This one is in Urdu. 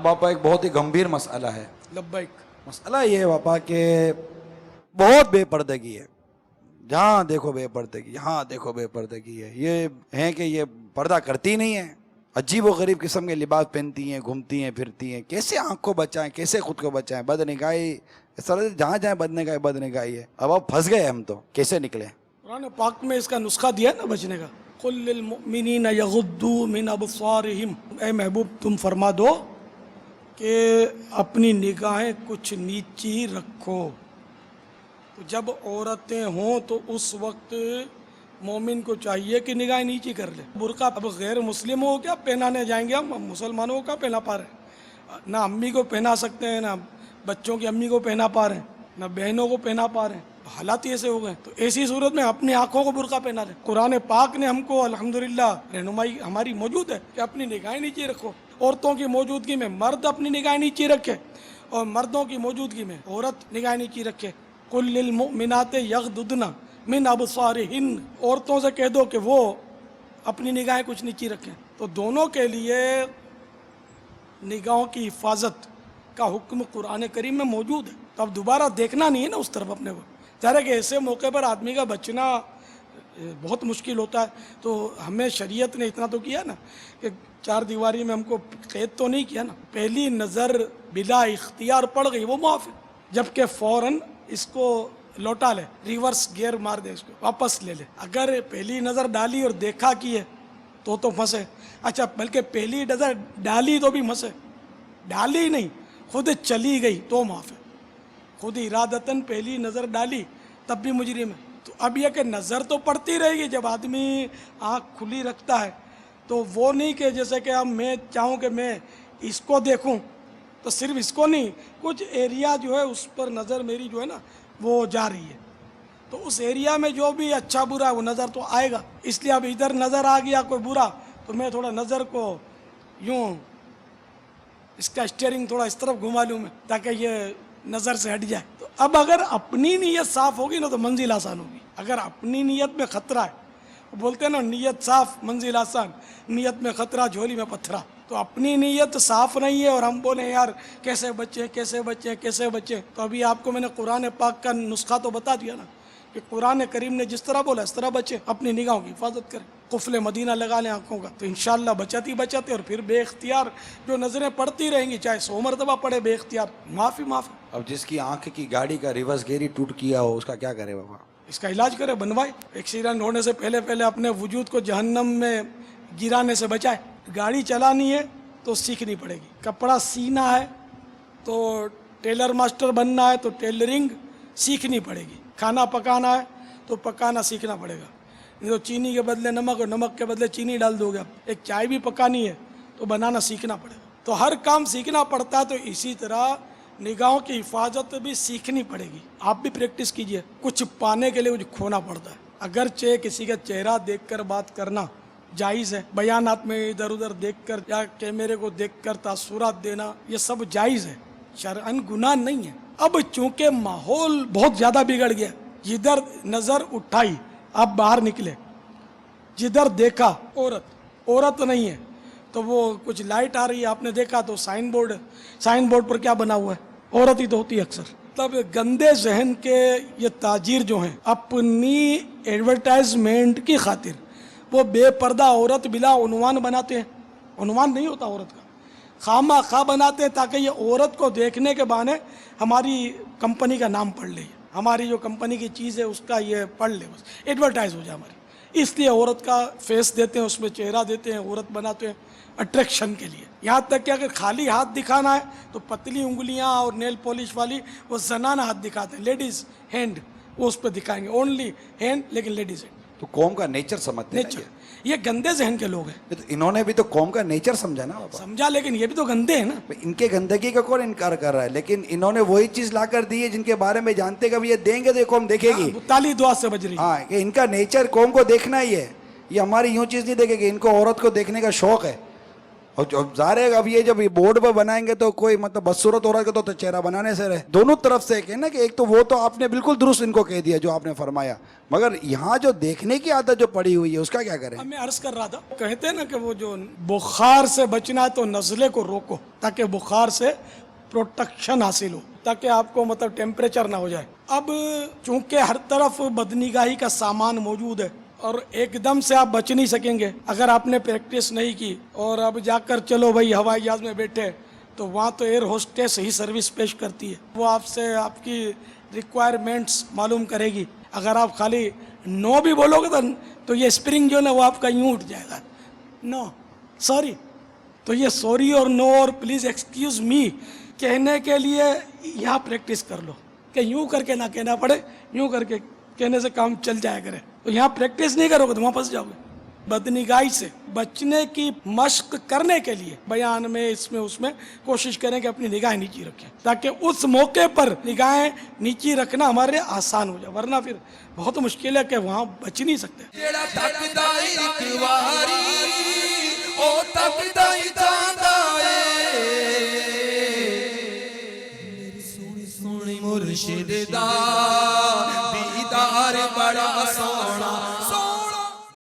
باپا ایک بہت ہی گمبھیر مسئلہ ہے. لبیک. مسئلہ یہ ہے باپا کہ بہت بے پردگی ہے. جہاں دیکھو بے پردگی، یہاں دیکھو بے پردگی ہے. یہ ہیں کہ یہ پردہ کرتی نہیں ہے، عجیب و غریب قسم کے لباس پہنتی ہیں، گھومتی ہیں پھرتی ہیں. کیسے آنکھ کو بچائیں، کیسے خود کو بچائیں؟ بد نگاہی اس طرح سے جہاں جائیں بد نگاہی ہے. اب آپ پھنس گئے، ہم تو کیسے نکلیں؟ قرآن پاک میں اس کا نسخہ دیا نا بچنے کا. قل للمؤمنین یغضوا من ابصارہم، اے محبوب تم فرما دو کہ اپنی نگاہیں کچھ نیچی رکھو. تو جب عورتیں ہوں تو اس وقت مومن کو چاہیے کہ نگاہیں نیچی کر لے. برقع اب غیر مسلم ہو کیا پہنانے جائیں گے ہم مسلمانوں کو کیا پہنا پا رہے ہیں؟ نہ امی کو پہنا سکتے ہیں، نہ بچوں کی امی کو پہنا پا رہے ہیں، نہ بہنوں کو پہنا پا رہے ہیں. حالات ایسے ہو گئے. تو ایسی صورت میں اپنی آنکھوں کو برقع پہنا لیں. قرآن پاک نے ہم کو الحمدللہ رہنمائی ہماری موجود ہے کہ اپنی نگاہیں نیچے رکھو. عورتوں کی موجودگی میں مرد اپنی نگاہیں نیچے رکھے اور مردوں کی موجودگی میں عورت نگاہیں نیچے رکھے. قل للمؤمنات یغضضن من ابصارہن، عورتوں سے کہہ دو کہ وہ اپنی نگاہیں کچھ نیچی رکھیں. تو دونوں کے لیے نگاہوں کی حفاظت کا حکم قرآن کریم میں موجود ہے. تو اب دوبارہ دیکھنا نہیں ہے نا اس طرف اپنے کو. ظاہر کہ ایسے موقع پر آدمی کا بچنا بہت مشکل ہوتا ہے. تو ہمیں شریعت نے اتنا تو کیا نا کہ چار دیواری میں ہم کو قید تو نہیں کیا نا. پہلی نظر بلا اختیار پڑ گئی وہ معاف ہے، جبکہ فوراً اس کو لوٹا لے، ریورس گیئر مار دے، اس کو واپس لے لے. اگر پہلی نظر ڈالی اور دیکھا کی ہے تو پھنسے. اچھا بلکہ پہلی نظر ڈالی تو بھی پھنسے، ڈالی نہیں خود چلی گئی تو معاف ہے. خود ارادتاً پہلی نظر ڈالی تب بھی مجرم ہے. تو اب یہ کہ نظر تو پڑتی رہے گی جب آدمی آنکھ کھلی رکھتا ہے. تو وہ نہیں کہ جیسے کہ اب میں چاہوں کہ میں اس کو دیکھوں تو صرف اس کو نہیں، کچھ ایریا جو ہے اس پر نظر میری جو ہے نا وہ جا رہی ہے. تو اس ایریا میں جو بھی اچھا برا ہے وہ نظر تو آئے گا. اس لیے اب ادھر نظر آ گیا کوئی برا تو میں تھوڑا نظر کو یوں اس کا اسٹیئرنگ تھوڑا اس طرف گھما لوں میں تاکہ یہ نظر سے ہٹ جائے. تو اب اگر اپنی نیت صاف ہوگی نا تو منزل آسان ہوگی. اگر اپنی نیت میں خطرہ ہے، بولتے ہیں نا نیت صاف منزل آسان، نیت میں خطرہ جھولی میں پتھرا. تو اپنی نیت صاف نہیں ہے اور ہم بولیں یار کیسے بچیں کیسے بچیں کیسے بچیں. تو ابھی آپ کو میں نے قرآن پاک کا نسخہ تو بتا دیا نا کہ قرآن کریم نے جس طرح بولا اس طرح بچیں، اپنی نگاہوں کی حفاظت کریں، قفل مدینہ لگا لیں آنکھوں کا تو انشاءاللہ بچتی اور پھر بے اختیار جو نظریں پڑتی رہیں گی چاہے 100 مرتبہ پڑے بے اختیار معافی. اب جس کی آنکھ کی گاڑی کا ریورس گیئر ہی ٹوٹ کیا ہو اس کا کیا کرے بابا؟ اس کا علاج کرے، بنوائے. ایکسیڈنٹ ہونے سے پہلے اپنے وجود کو جہنم میں گرانے سے بچائے. گاڑی چلانی ہے تو سیکھنی پڑے گی. کپڑا سینا ہے تو ٹیلر ماسٹر بننا ہے تو ٹیلرنگ سیکھنی پڑے گی. کھانا پکانا ہے تو پکانا سیکھنا پڑے گا. نہیں تو چینی کے بدلے نمک اور نمک کے بدلے چینی ڈال دو گے. اب ایک چائے بھی پکانی ہے تو بنانا سیکھنا پڑے گا. تو ہر کام سیکھنا پڑتا ہے. تو اسی طرح نگاہوں کی حفاظت بھی سیکھنی پڑے گی. آپ بھی پریکٹس کیجئے. کچھ پانے کے لیے کچھ کھونا پڑتا ہے. اگرچہ کسی کا چہرہ دیکھ کر بات کرنا جائز ہے، بیانات میں ادھر ادھر دیکھ کر یا کیمرے کو دیکھ کر تاثرات دینا یہ سب جائز ہے، شرعاً گناہ نہیں ہے. اب چونکہ ماحول بہت زیادہ بگڑ گیا، جدھر نظر اٹھائی آپ باہر نکلے، جدھر دیکھا عورت نہیں ہے تو وہ کچھ لائٹ آ رہی ہے آپ نے دیکھا تو سائن بورڈ پر کیا بنا ہوا ہے؟ عورت ہی تو ہوتی ہے اکثر. تب گندے ذہن کے یہ تاجر جو ہیں اپنی ایڈورٹائزمنٹ کی خاطر وہ بے پردہ عورت بلا عنوان بناتے ہیں. عنوان نہیں ہوتا عورت کا، خواہ خواہ بناتے ہیں تاکہ یہ عورت کو دیکھنے کے بہانے ہماری کمپنی کا نام پڑھ لے، ہماری جو کمپنی کی چیز ہے اس کا یہ پڑھ لے، بس ایڈورٹائز ہو جائے ہماری. اس لیے عورت کا فیس دیتے ہیں، اس میں چہرہ دیتے ہیں، عورت بناتے ہیں اٹریکشن کے لیے. یہاں تک کہ اگر خالی ہاتھ دکھانا ہے تو پتلی انگلیاں اور نیل پالش والی وہ زنانہ ہاتھ دکھاتے ہیں، لیڈیز ہینڈ وہ اس پہ دکھائیں گے، اونلی ہینڈ لیکن لیڈیز ہینڈ. تو قوم کا نیچر سمجھتے ہیں نیچر. یہ گندے ذہن کے لوگ ہیں. تو انہوں نے بھی تو قوم کا نیچر سمجھا نا بابا. سمجھا لیکن یہ بھی تو گندے ہیں نا. ان کے گندگی کا کون انکار کر رہا ہے، لیکن انہوں نے وہی چیز لا کر دی ہے جن کے بارے میں جانتے کہ یہ دیں گے تو قوم دیکھے گی. تالی دعا سے بج رہی. ہاں کہ ان کا نیچر قوم کو دیکھنا ہی ہے. یہ ہماری یوں چیز نہیں دیکھے گی، ان کو عورت کو دیکھنے کا شوق ہے. اور ظاہر ہے اب یہ جب یہ بورڈ پہ بنائیں گے تو کوئی مطلب بدصورت عورت کا تو چہرہ بنانے سے رہے. دونوں طرف سے کہ نا کہ ایک تو وہ تو آپ نے بالکل درست ان کو کہہ دیا جو آپ نے فرمایا, مگر یہاں جو دیکھنے کی عادت جو پڑی ہوئی ہے اس کا کیا کریں؟ میں عرض کر رہا تھا, کہتے ہیں نا کہ وہ جو بخار سے بچنا ہے تو نزلے کو روکو تاکہ بخار سے پروٹیکشن حاصل ہو, تاکہ آپ کو مطلب ٹیمپریچر نہ ہو جائے. اب چونکہ ہر طرف بدنگاہی کا سامان موجود ہے اور ایک دم سے آپ بچ نہیں سکیں گے اگر آپ نے پریکٹس نہیں کی, اور اب جا کر چلو بھائی ہوائی جہاز میں بیٹھے تو وہاں تو ایئر ہوسٹس ہی سروس پیش کرتی ہے, وہ آپ سے آپ کی ریکوائرمنٹس معلوم کرے گی. اگر آپ خالی نو بھی بولو گے تو یہ اسپرنگ جو ہے نا وہ آپ کا یوں اٹھ جائے گا, نو سوری. تو یہ سوری اور نو اور پلیز ایکسکیوز می کہنے کے لیے یہاں پریکٹس کر لو کہ یوں کر کے نہ کہنا پڑے, یوں کر کے کہنے سے کام چل جایا کرے. تو یہاں پریکٹس نہیں کرو گے تو وہاں پھنس جاؤ گے. بدنگاہی سے بچنے کی مشق کرنے کے لیے بیان میں اس میں کوشش کریں کہ اپنی نگاہیں نیچی رکھیں تاکہ اس موقع پر نگاہیں نیچی رکھنا ہمارے لیے آسان ہو جائے, ورنہ پھر بہت مشکل ہے کہ وہاں بچ نہیں سکتے. مرشد دا دیدار بڑا سونا